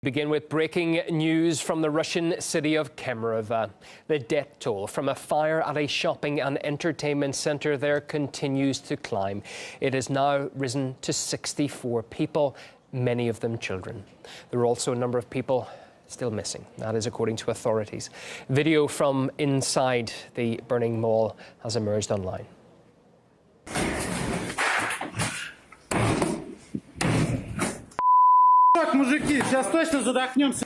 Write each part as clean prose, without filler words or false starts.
Begin with breaking news from the Russian city of Kemerovo. The death toll from a fire at a shopping and entertainment centre there continues to climb. It has now risen to 64 people, many of them children. There are also a number of people still missing. That is according to authorities. Video from inside the burning mall has emerged online. Мужики, сейчас точно задохнемся.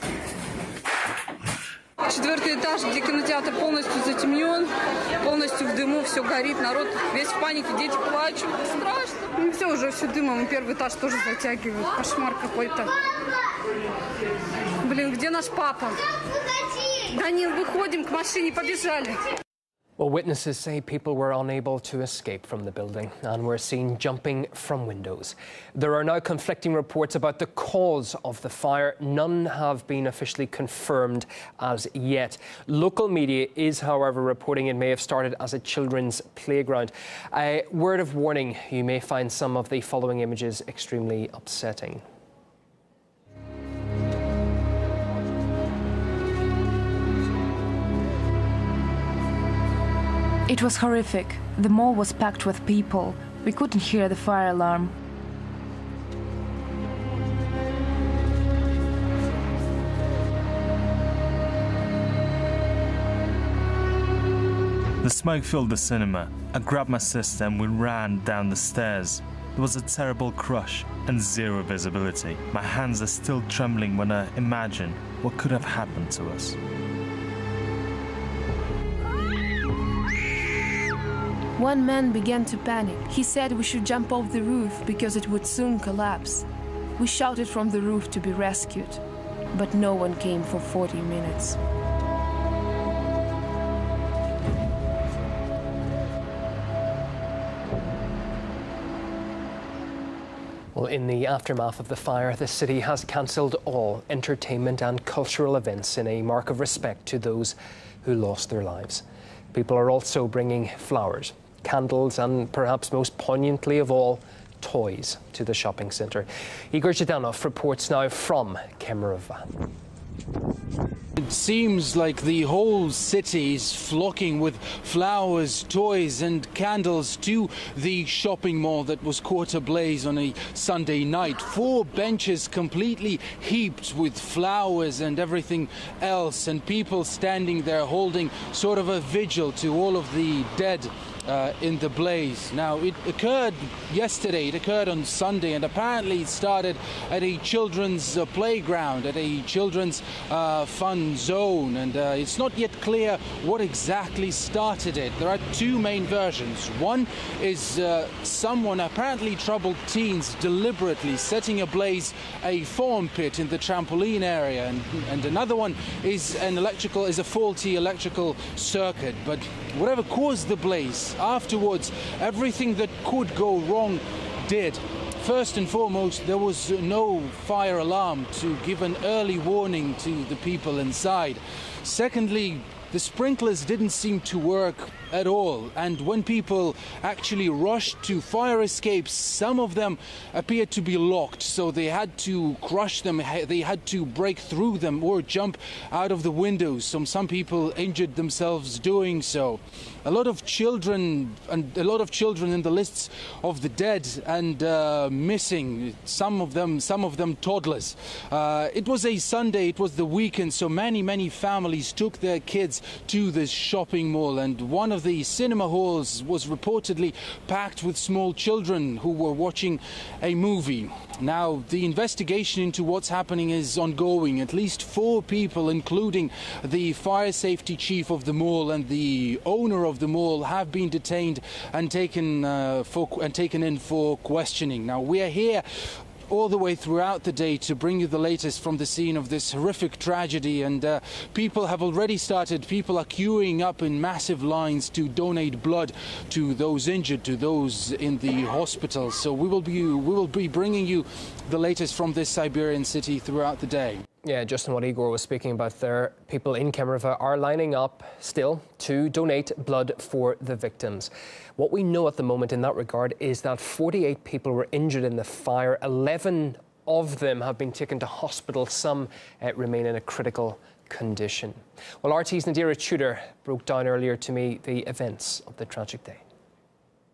Четвертый этаж, где кинотеатр полностью затемнен, полностью в дыму, все горит, народ весь в панике, дети плачут, страшно. Ну все, уже все дымом, и первый этаж тоже затягивают, кошмар какой-то. Блин, где наш папа? Данил, выходим к машине, побежали. Well, witnesses say people were unable to escape from the building and were seen jumping from windows. There are now conflicting reports about the cause of the fire. None have been officially confirmed as yet. Local media is, however, reporting it may have started as a children's playground. A word of warning, you may find some of the following images extremely upsetting. It was horrific. The mall was packed with people. We couldn't hear the fire alarm. The smoke filled the cinema. I grabbed my sister and we ran down the stairs. There was a terrible crush and zero visibility. My hands are still trembling when I imagine what could have happened to us. One man began to panic. He said we should jump off the roof because it would soon collapse. We shouted from the roof to be rescued, but no one came for 40 minutes. Well, in the aftermath of the fire, the city has cancelled all entertainment and cultural events in a mark of respect to those who lost their lives. People are also bringing flowers, candles and perhaps most poignantly of all, toys to the shopping centre. Igor Zhidanov reports now from Kemerovo. It seems like the whole city is flocking with flowers, toys and candles to the shopping mall that was caught ablaze on a Sunday night. 4 benches completely heaped with flowers and everything else, and people standing there holding sort of a vigil to all of the dead in the blaze. Now, it occurred yesterday, it occurred on Sunday, and apparently it started at a children's playground, at a children's fun zone, and it's not yet clear what exactly started it. There are 2 main versions. One is someone, apparently troubled teens, deliberately setting ablaze a foam pit in the trampoline area, and another one is a faulty electrical circuit. But whatever caused the blaze, afterwards, everything that could go wrong did. First and foremost, there was no fire alarm to give an early warning to the people inside. Secondly, the sprinklers didn't seem to work at all, and when people actually rushed to fire escapes, some of them appeared to be locked, so they had to crush them, they had to break through them or jump out of the windows. Some people injured themselves doing so. A lot of children in the lists of the dead and missing, some of them toddlers. It was a Sunday, it was the weekend, so many families took their kids to this shopping mall, and one of the cinema halls was reportedly packed with small children who were watching a movie. Now, the investigation into what's happening is ongoing. At least 4 people, including the fire safety chief of the mall and the owner of the mall, have been detained and taken in for questioning. Now, we are here all the way throughout the day to bring you the latest from the scene of this horrific tragedy, and people are queuing up in massive lines to donate blood to those injured, to those in the hospitals. So we will be bringing you the latest from this Siberian city throughout the day. Yeah, just on what Igor was speaking about there, people in Kemerovo are lining up still to donate blood for the victims. What we know at the moment in that regard is that 48 people were injured in the fire, 11 of them have been taken to hospital. Some remain in a critical condition. Well, RT's Nadira Tudor broke down earlier to me the events of the tragic day.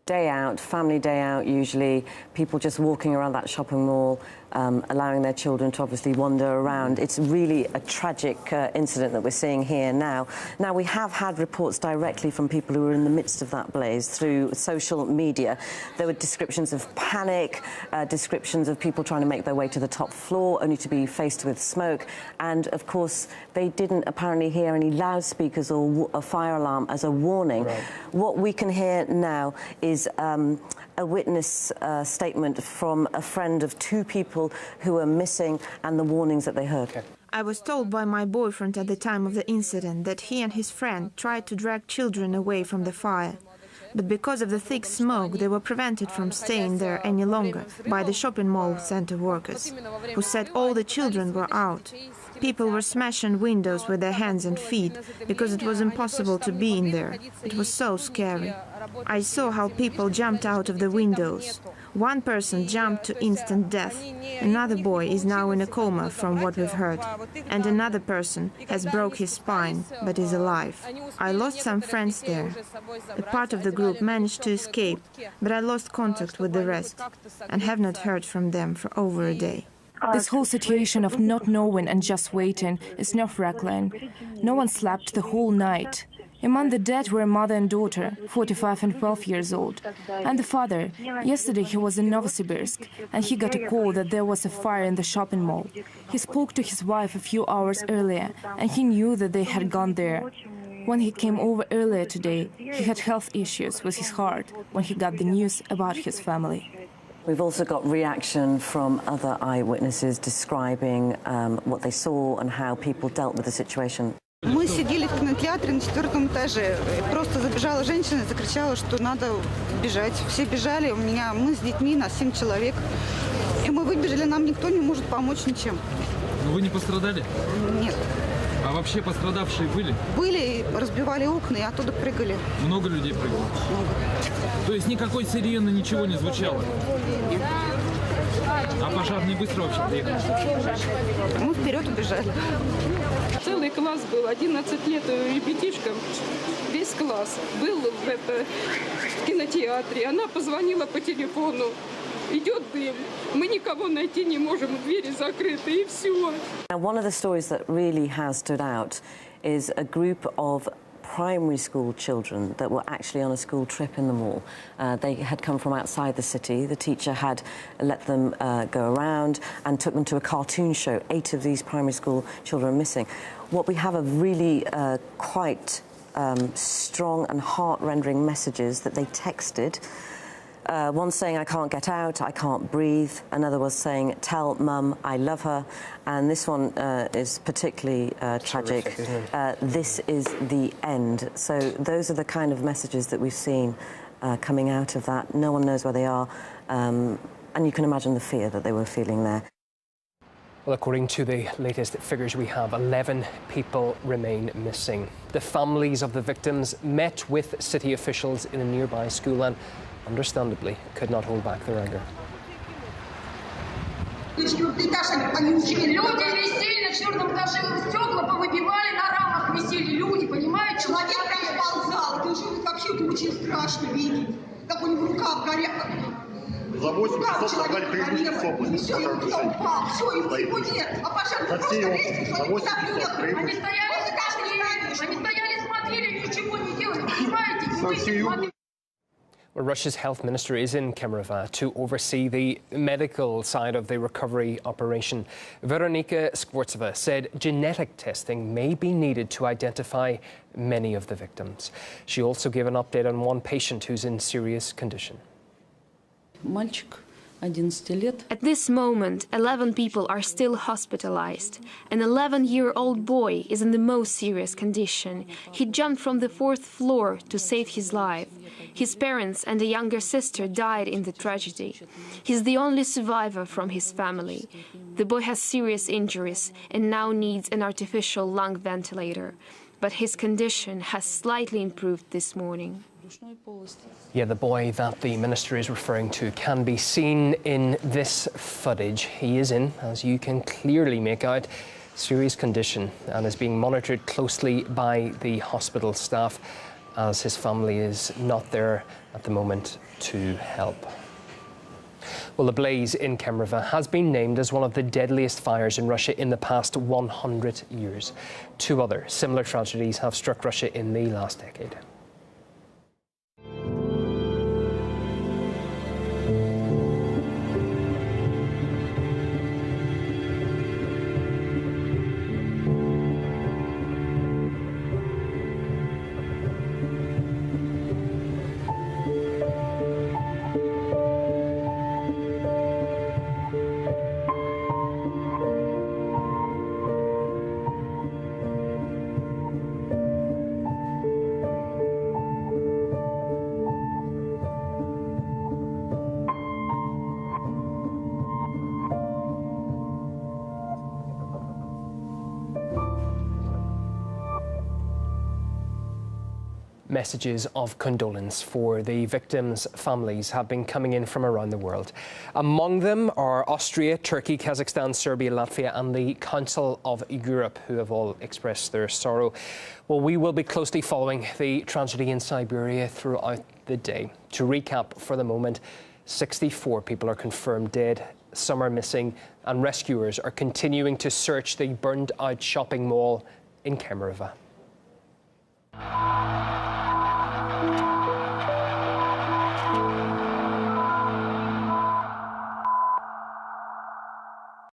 Day out, family day out usually, people just walking around that shopping mall, allowing their children to obviously wander around. It's really a tragic incident that we're seeing here now. Now, we have had reports directly from people who were in the midst of that blaze through social media. There were descriptions of panic, descriptions of people trying to make their way to the top floor, only to be faced with smoke. And, of course, they didn't apparently hear any loudspeakers or a fire alarm as a warning. Right. What we can hear now is a witness statement from a friend of two people who are missing and the warnings that they heard. Okay. I was told by my boyfriend at the time of the incident that he and his friend tried to drag children away from the fire. But because of the thick smoke, they were prevented from staying there any longer by the shopping mall center workers, who said all the children were out. People were smashing windows with their hands and feet because it was impossible to be in there. It was so scary. I saw how people jumped out of the windows. One person jumped to instant death. Another boy is now in a coma from what we've heard. And another person has broke his spine but is alive. I lost some friends there. A part of the group managed to escape, but I lost contact with the rest and have not heard from them for over a day. This whole situation of not knowing and just waiting is nerve-wracking. No one slept the whole night. Among the dead were a mother and daughter, 45 and 12 years old. And the father. Yesterday he was in Novosibirsk, and he got a call that there was a fire in the shopping mall. He spoke to his wife a few hours earlier, and he knew that they had gone there. When he came over earlier today, he had health issues with his heart when he got the news about his family. We've also got reaction from other eyewitnesses describing what they saw and how people dealt with the situation. Мы сидели в кинотеатре на 4-м этаже. Просто забежала женщина и закричала, что надо бежать. Все бежали. Мы с детьми, нас 7 человек. И мы выбежали, нам никто не может помочь ничем. Но вы не пострадали? Нет. А вообще пострадавшие были? Были, разбивали окна и оттуда прыгали. Много людей прыгало? Много. То есть никакой сирены, ничего не звучало? Нет. А пожарные быстро вообще приехали? Мы вперед убежали. Целый класс был, 11 лет ребятишкам, весь класс был в кинотеатре. Она позвонила по телефону, идет дым, мы никого найти не можем, двери закрыты и все. One of the stories that really has stood out is a group of primary school children that were actually on a school trip in the mall. They had come from outside the city. The teacher had let them go around and took them to a cartoon show. 8 of these primary school children are missing. What we have are really quite strong and heart-rendering messages that they texted. One saying, I can't get out, I can't breathe. Another was saying, tell mum I love her. And this one is particularly tragic. This is the end. So those are the kind of messages that we've seen coming out of that. No one knows where they are. And you can imagine the fear that they were feeling there. Well, according to the latest figures we have, 11 people remain missing. The families of the victims met with city officials in a nearby school and understandably could not hold back their anger. Люди висели на 4-м этаже, стекла повыбивали, на рамах висели люди, понимаете? Человек расползал, это уже вообще очень страшно видеть, как у него рука горят. За 8 часов собрали 3 области. Все, его упал, все, его нет. А пожар, просто лестница, они куда приехали? Они стояли, смотрели, ничего не делали, понимаете? Well, Russia's health minister is in Kemerovo to oversee the medical side of the recovery operation. Veronika Skvortsova said genetic testing may be needed to identify many of the victims. She also gave an update on one patient who's in serious condition. At this moment, 11 people are still hospitalized. An 11-year-old boy is in the most serious condition. He jumped from the 4th floor to save his life. His parents and a younger sister died in the tragedy. He's the only survivor from his family. The boy has serious injuries and now needs an artificial lung ventilator. But his condition has slightly improved this morning. Yeah, the boy that the minister is referring to can be seen in this footage. He is in, as you can clearly make out, serious condition and is being monitored closely by the hospital staff, as his family is not there at the moment to help. Well, the blaze in Kemerovo has been named as one of the deadliest fires in Russia in the past 100 years. 2 other similar tragedies have struck Russia in the last decade. Messages of condolence for the victims' families have been coming in from around the world. Among them are Austria, Turkey, Kazakhstan, Serbia, Latvia and the Council of Europe, who have all expressed their sorrow. Well, we will be closely following the tragedy in Siberia throughout the day. To recap for the moment, 64 people are confirmed dead, some are missing, and rescuers are continuing to search the burned-out shopping mall in Kemerovo.